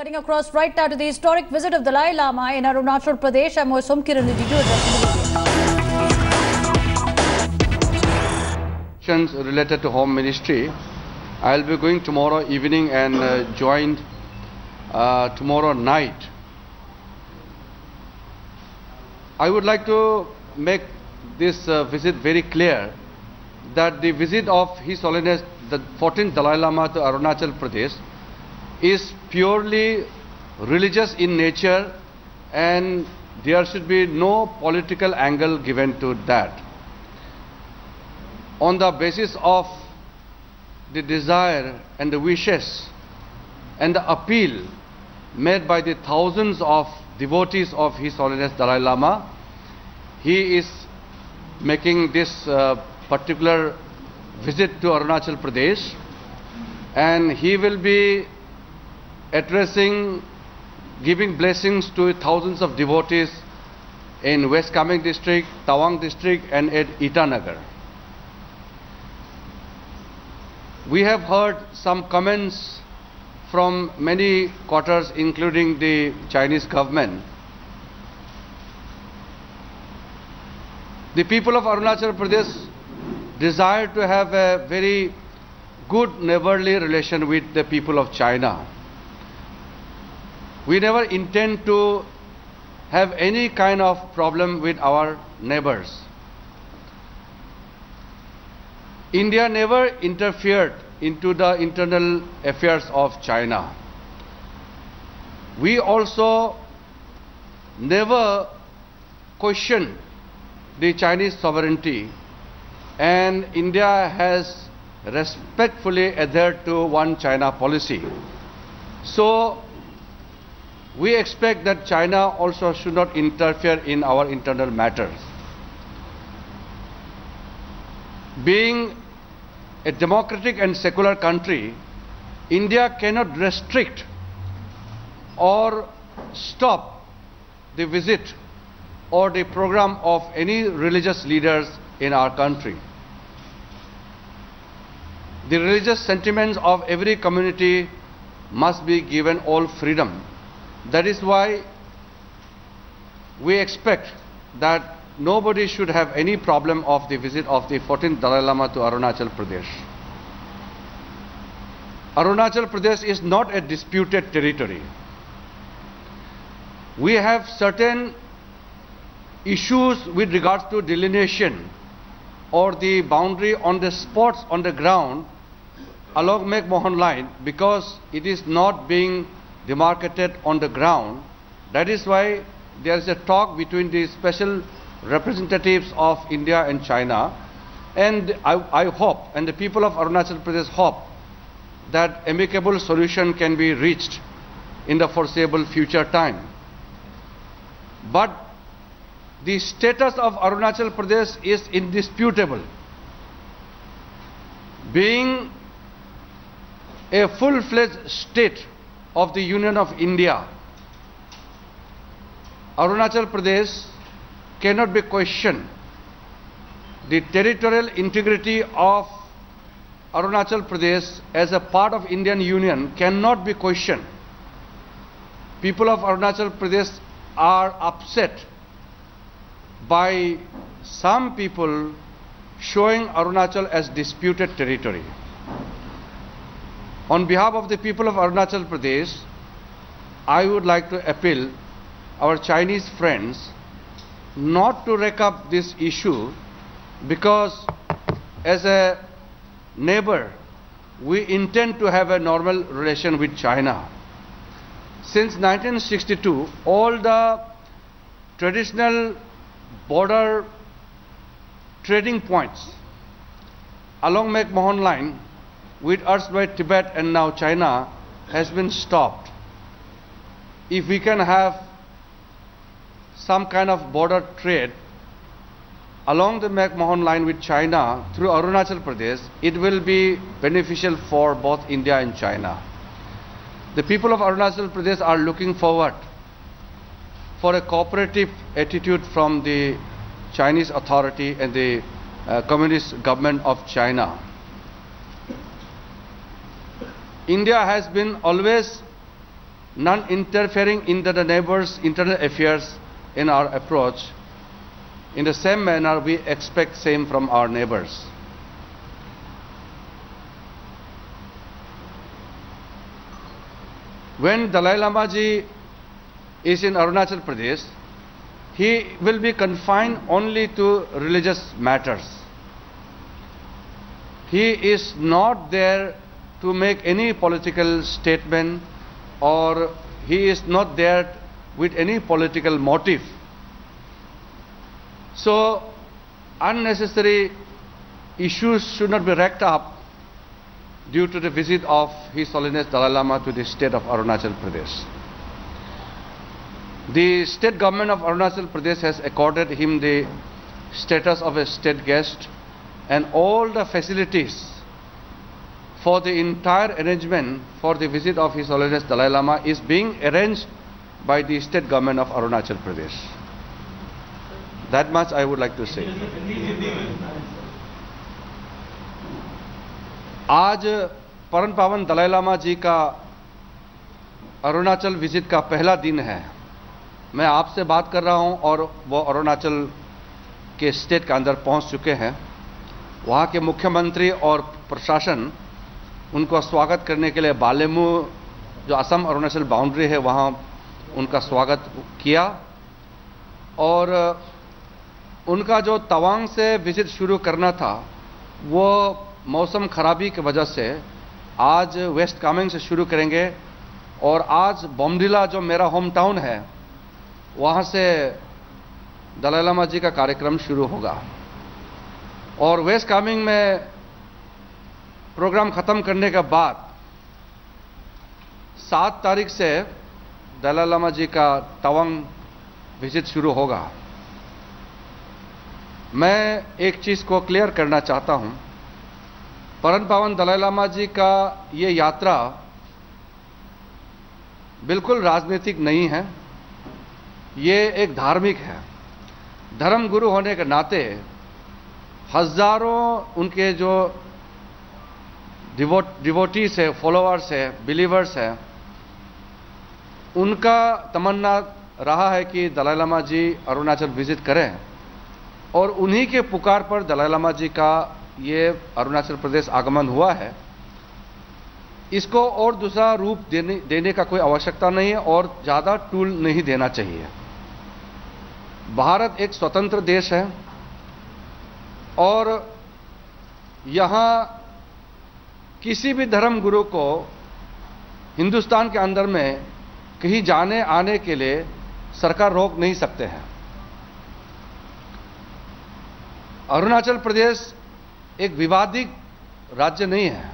Cutting across right now to the historic visit of Dalai Lama in Arunachal Pradesh. I'm Moisum Kiran Rijiju addressing the related to Home Ministry. I'll be going tomorrow evening and joined tomorrow night. I would like to make this visit very clear that the visit of His Holiness the 14th Dalai Lama to Arunachal Pradesh is purely religious in nature, and there should be no political angle given to that. On the basis of the desire and the wishes and the appeal made by the thousands of devotees of His Holiness Dalai Lama, he is making this particular visit to Arunachal Pradesh, and he will be addressing, giving blessings to thousands of devotees in West Kamen district, Tawang district and at Itanagar. We have heard some comments from many quarters, including the Chinese government. The people of Arunachal Pradesh desire to have a very good neighborly relation with the people of China. We never intend to have any kind of problem with our neighbors. India never interfered into the internal affairs of China. We also never questioned the Chinese sovereignty, and India has respectfully adhered to one China policy. So we expect that China also should not interfere in our internal matters. Being a democratic and secular country, India cannot restrict or stop the visit or the program of any religious leaders in our country. The religious sentiments of every community must be given all freedom. That is why we expect that nobody should have any problem of the visit of the 14th Dalai Lama to Arunachal Pradesh. Arunachal Pradesh is not a disputed territory. We have certain issues with regards to delineation or the boundary on the spots on the ground along McMahon line, because it is not being demarcated on the ground. That is why there is a talk between the special representatives of India and China, and I hope, and the people of Arunachal Pradesh hope, that amicable solution can be reached in the foreseeable future time. But the status of Arunachal Pradesh is indisputable. Being a full-fledged state of the Union of India, Arunachal Pradesh cannot be questioned. The territorial integrity of Arunachal Pradesh as a part of Indian Union cannot be questioned. People of Arunachal Pradesh are upset by some people showing Arunachal as disputed territory. On behalf of the people of Arunachal Pradesh, I would like to appeal our Chinese friends not to rake up this issue, because as a neighbor, we intend to have a normal relation with China. Since 1962, all the traditional border trading points along McMahon line with erstwhile Tibet and now China has been stopped. If we can have some kind of border trade along the McMahon line with China through Arunachal Pradesh, it will be beneficial for both India and China. The people of Arunachal Pradesh are looking forward for a cooperative attitude from the Chinese authority and the Communist government of China. India has been always none interfering in the neighbors' internal affairs in our approach. In the same manner, we expect same from our neighbors. When Dalai Lama ji is in Arunachal Pradesh, he will be confined only to religious matters. He is not there to make any political statement, or he is not there with any political motive. So, unnecessary issues should not be racked up due to the visit of His Holiness Dalai Lama to the state of Arunachal Pradesh. The state government of Arunachal Pradesh has accorded him the status of a state guest, and all the facilities for the entire arrangement for the visit of His Holiness Dalai Lama is being arranged by the state government of Arunachal Pradesh. That much I would like to say. आज परम पावन दलाई लामा जी का Arunachal visit का पहला दिन है। मैं आपसे बात कर रहा हूं और वो अरुणाचल के स्टेट के अंदर पहुंच चुके हैं। वहां के मुख्यमंत्री और प्रशासन उनको स्वागत करने के लिए बालेमू, जो असम अरुणाचल बाउंड्री है, वहां उनका स्वागत किया। और उनका जो तवांग से विजिट शुरू करना था, वो मौसम खराबी की वजह से आज वेस्ट कामेंग से शुरू करेंगे, और आज बोमडिला जो मेरा होम टाउन है वहाँ से दलाई लामा जी का कार्यक्रम शुरू होगा। और वेस्ट कामेंग में प्रोग्राम ख़त्म करने के बाद 7 तारीख से दलाई लामा जी का तवांग विजिट शुरू होगा। मैं एक चीज़ को क्लियर करना चाहता हूँ, परम पावन दलाई लामा जी का ये यात्रा बिल्कुल राजनीतिक नहीं है, ये एक धार्मिक है। धर्म गुरु होने के नाते हजारों उनके जो डिवोटीज है, फॉलोअर्स है, बिलीवर्स है, उनका तमन्ना रहा है कि दलाई लामा जी अरुणाचल विजिट करें, और उन्हीं के पुकार पर दलाई लामा जी का ये अरुणाचल प्रदेश आगमन हुआ है। इसको और दूसरा रूप देने का कोई आवश्यकता नहीं है, और ज़्यादा टूल नहीं देना चाहिए। भारत एक स्वतंत्र देश है, और यहाँ किसी भी धर्म गुरु को हिंदुस्तान के अंदर में कहीं जाने आने के लिए सरकार रोक नहीं सकते हैं। अरुणाचल प्रदेश एक विवादित राज्य नहीं है,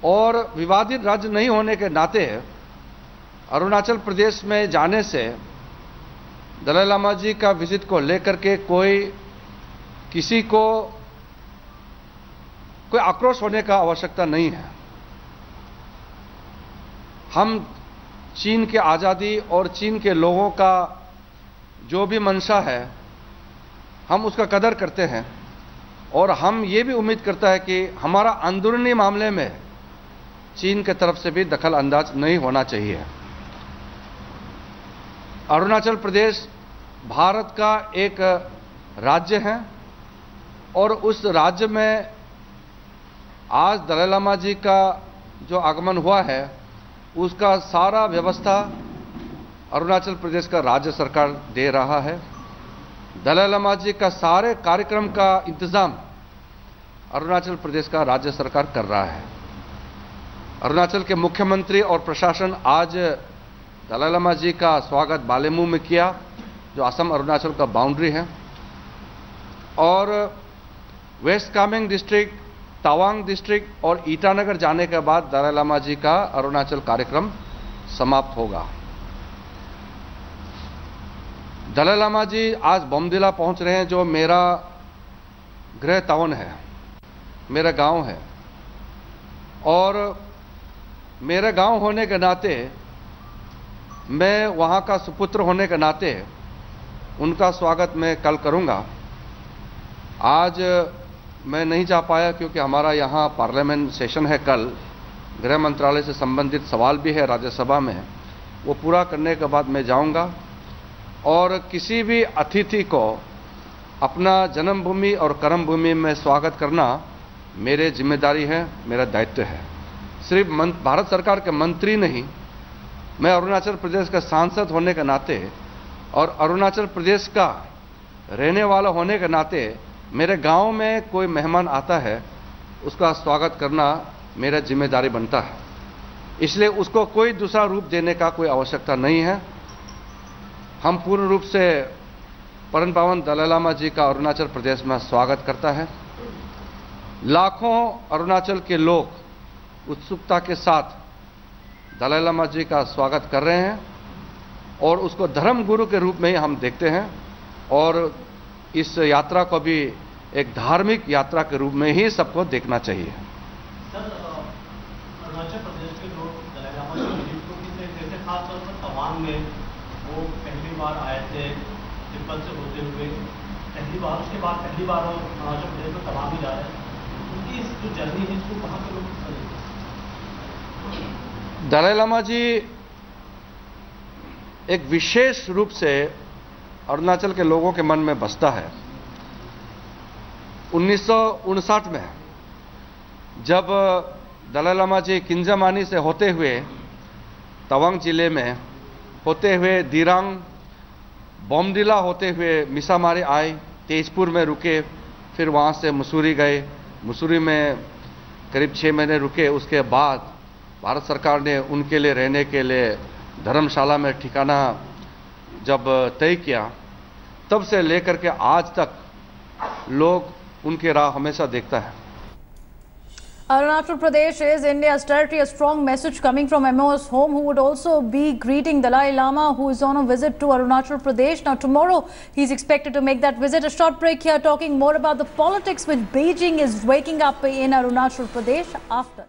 और विवादित राज्य नहीं होने के नाते अरुणाचल प्रदेश में जाने से दलाई लामा जी का विजिट को लेकर के किसी को कोई आक्रोश होने का आवश्यकता नहीं है। हम चीन की आज़ादी और चीन के लोगों का जो भी मंशा है, हम उसका कदर करते हैं, और हम ये भी उम्मीद करता है कि हमारा अंदरूनी मामले में चीन की तरफ से भी दखल अंदाज नहीं होना चाहिए। अरुणाचल प्रदेश भारत का एक राज्य है, और उस राज्य में आज दलाई लामा जी का जो आगमन हुआ है, उसका सारा व्यवस्था अरुणाचल प्रदेश का राज्य सरकार दे रहा है। दलाई लामा जी का सारे कार्यक्रम का इंतजाम अरुणाचल प्रदेश का राज्य सरकार कर रहा है। अरुणाचल के मुख्यमंत्री और प्रशासन आज दलाई लामा जी का स्वागत बालेमू में किया, जो असम अरुणाचल का बाउंड्री है, और west Kameng district, Tawang district और ईटानगर जाने के बाद दलाई लामा जी का अरुणाचल कार्यक्रम समाप्त होगा। दलाई लामा जी आज बोमडिला पहुंच रहे हैं, जो मेरा गृह टाउन है, मेरा गांव है, और मेरे गांव होने के नाते, मैं वहां का सुपुत्र होने के नाते उनका स्वागत मैं कल करूंगा। आज मैं नहीं जा पाया क्योंकि हमारा यहाँ पार्लियामेंट सेशन है कल, गृह मंत्रालय से संबंधित सवाल भी है राज्यसभा में, वो पूरा करने के बाद मैं जाऊंगा। और किसी भी अतिथि को अपना जन्मभूमि और कर्मभूमि में स्वागत करना मेरे जिम्मेदारी है, मेरा दायित्व है। सिर्फ भारत सरकार के मंत्री नहीं, मैं अरुणाचल प्रदेश का सांसद होने के नाते और अरुणाचल प्रदेश का रहने वाला होने के नाते मेरे गांव में कोई मेहमान आता है, उसका स्वागत करना मेरा जिम्मेदारी बनता है। इसलिए उसको कोई दूसरा रूप देने का कोई आवश्यकता नहीं है। हम पूर्ण रूप से परम पावन दलाई लामा जी का अरुणाचल प्रदेश में स्वागत करता है। लाखों अरुणाचल के लोग उत्सुकता के साथ दलाई लामा जी का स्वागत कर रहे हैं और उसको धर्म गुरु के रूप में ही हम देखते हैं और इस यात्रा को भी एक धार्मिक यात्रा के रूप में ही सबको देखना चाहिए। सर, अरुणाचल प्रदेश के लोग दलाई लामा जी को जैसे खासतौर पर तवांग में वो पहली बार आए थे तिब्बत से होते हुए, पहली बार, उसके बाद पहली बार वो अरुणाचल प्रदेश में तवांग भी जा रहे हैं। उनकी इस जो जर्नी है इसको कहाँ के लोग दलाई लामा जी एक विशेष रूप से अरुणाचल के लोगों के मन में बसता है। 1959 में जब दलाई लामा जी किंजामानी से होते हुए तवांग जिले में होते हुए दिरांग, बोमडिला होते हुए मिसामारी आए, तेजपुर में रुके, फिर वहाँ से मसूरी गए, मसूरी में करीब 6 महीने रुके। उसके बाद भारत सरकार ने उनके लिए रहने के लिए धर्मशाला में ठिकाना जब तय किया, तब से लेकर के आज तक लोग उनके राह हमेशा देखता है। Arunachal Pradesh is India's territory. A strong message coming from MO's home, who would also be greeting Dalai Lama, who is on a visit to Arunachal Pradesh. Now, tomorrow, he's expected to make that visit. A short break here, talking more about the politics which Beijing is waking up in Arunachal Pradesh after.